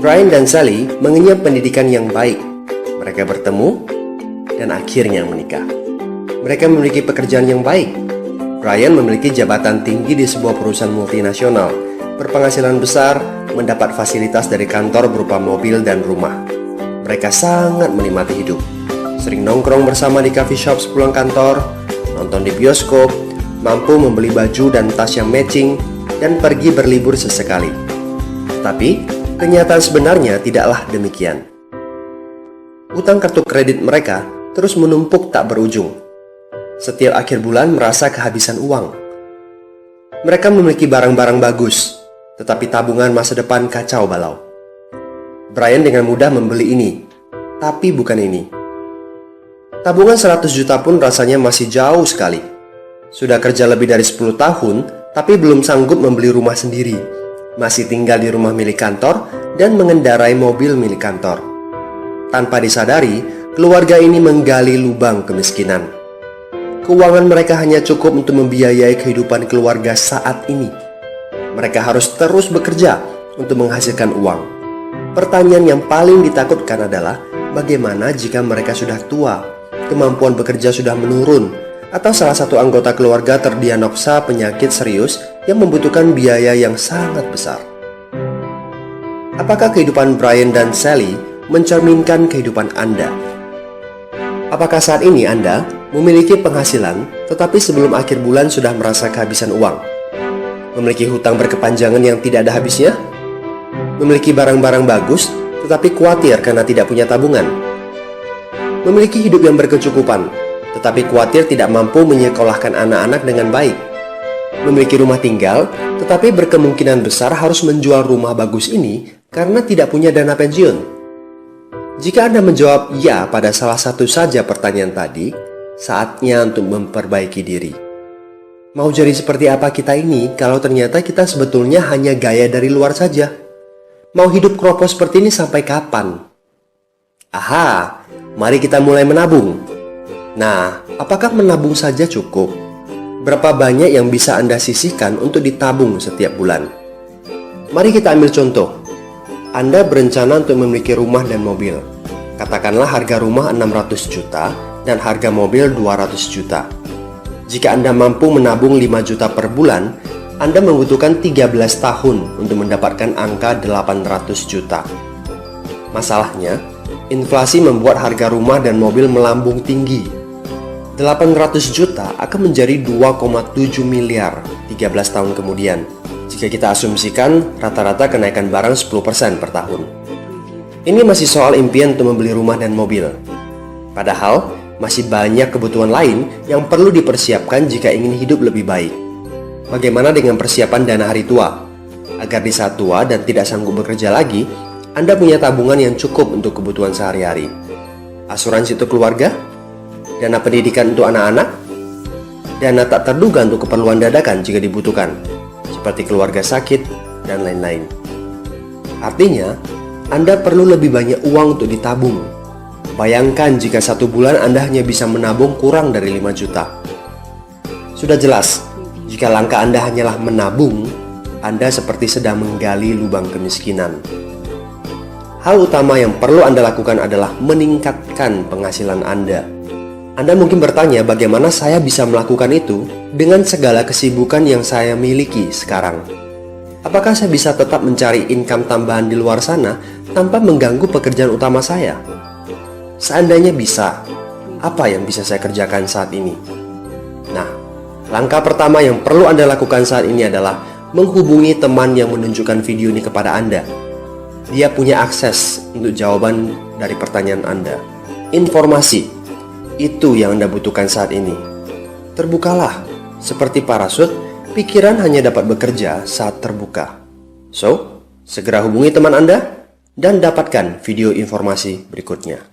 Brian dan Sally mengenyam pendidikan yang baik. Mereka bertemu dan akhirnya menikah. Mereka memiliki pekerjaan yang baik. Brian memiliki jabatan tinggi di sebuah perusahaan multinasional, berpenghasilan besar, mendapat fasilitas dari kantor berupa mobil dan rumah. Mereka sangat menikmati hidup. Sering nongkrong bersama di coffee shop sepulang kantor, nonton di bioskop, mampu membeli baju dan tas yang matching, dan pergi berlibur sesekali. Tapi, kenyataan sebenarnya tidaklah demikian. Utang kartu kredit mereka terus menumpuk tak berujung. Setiap akhir bulan merasa kehabisan uang. Mereka memiliki barang-barang bagus, tetapi tabungan masa depan kacau balau. Brian dengan mudah membeli ini, tapi bukan ini. Tabungan 100 juta pun rasanya masih jauh sekali. Sudah kerja lebih dari 10 tahun, tapi belum sanggup membeli rumah sendiri. Masih tinggal di rumah milik kantor dan mengendarai mobil milik kantor. Tanpa disadari, keluarga ini menggali lubang kemiskinan. Keuangan mereka hanya cukup untuk membiayai kehidupan keluarga saat ini. Mereka harus terus bekerja untuk menghasilkan uang. Pertanyaan yang paling ditakutkan adalah bagaimana jika mereka sudah tua, kemampuan bekerja sudah menurun, atau salah satu anggota keluarga terdiagnosa penyakit serius yang membutuhkan biaya yang sangat besar. Apakah kehidupan Brian dan Sally mencerminkan kehidupan Anda? Apakah saat ini Anda memiliki penghasilan, tetapi sebelum akhir bulan sudah merasa kehabisan uang? Memiliki hutang berkepanjangan yang tidak ada habisnya? Memiliki barang-barang bagus, tetapi khawatir karena tidak punya tabungan? Memiliki hidup yang berkecukupan, tetapi khawatir tidak mampu menyekolahkan anak-anak dengan baik? Memiliki rumah tinggal, tetapi berkemungkinan besar harus menjual rumah bagus ini karena tidak punya dana pensiun? Jika Anda menjawab ya pada salah satu saja pertanyaan tadi, saatnya untuk memperbaiki diri. Mau jadi seperti apa kita ini kalau ternyata kita sebetulnya hanya gaya dari luar saja? Mau hidup kropos seperti ini sampai kapan? Aha, mari kita mulai menabung. Nah, apakah menabung saja cukup? Berapa banyak yang bisa Anda sisihkan untuk ditabung setiap bulan? Mari kita ambil contoh. Anda berencana untuk memiliki rumah dan mobil. Katakanlah harga rumah 600 juta dan harga mobil 200 juta. Jika Anda mampu menabung 5 juta per bulan, Anda membutuhkan 13 tahun untuk mendapatkan angka 800 juta. Masalahnya, inflasi membuat harga rumah dan mobil melambung tinggi. 800 juta akan menjadi 2,7 miliar 13 tahun kemudian, jika kita asumsikan rata-rata kenaikan barang 10% per tahun. Ini masih soal impian untuk membeli rumah dan mobil. Padahal, masih banyak kebutuhan lain yang perlu dipersiapkan jika ingin hidup lebih baik. Bagaimana dengan persiapan dana hari tua? Agar di saat tua dan tidak sanggup bekerja lagi, Anda punya tabungan yang cukup untuk kebutuhan sehari-hari. Asuransi untuk keluarga? Dana pendidikan untuk anak-anak? Dana tak terduga untuk keperluan dadakan jika dibutuhkan, seperti keluarga sakit, dan lain-lain. Artinya, Anda perlu lebih banyak uang untuk ditabung. Bayangkan jika satu bulan Anda hanya bisa menabung kurang dari 5 juta. Sudah jelas, jika langkah Anda hanyalah menabung, Anda seperti sedang menggali lubang kemiskinan. Hal utama yang perlu Anda lakukan adalah meningkatkan penghasilan Anda. Anda mungkin bertanya bagaimana saya bisa melakukan itu dengan segala kesibukan yang saya miliki sekarang. Apakah saya bisa tetap mencari income tambahan di luar sana tanpa mengganggu pekerjaan utama saya? Seandainya bisa, apa yang bisa saya kerjakan saat ini? Nah, langkah pertama yang perlu Anda lakukan saat ini adalah menghubungi teman yang menunjukkan video ini kepada Anda. Dia punya akses untuk jawaban dari pertanyaan Anda. Informasi, itu yang Anda butuhkan saat ini. Terbukalah, seperti parasut, pikiran hanya dapat bekerja saat terbuka. So, segera hubungi teman Anda dan dapatkan video informasi berikutnya.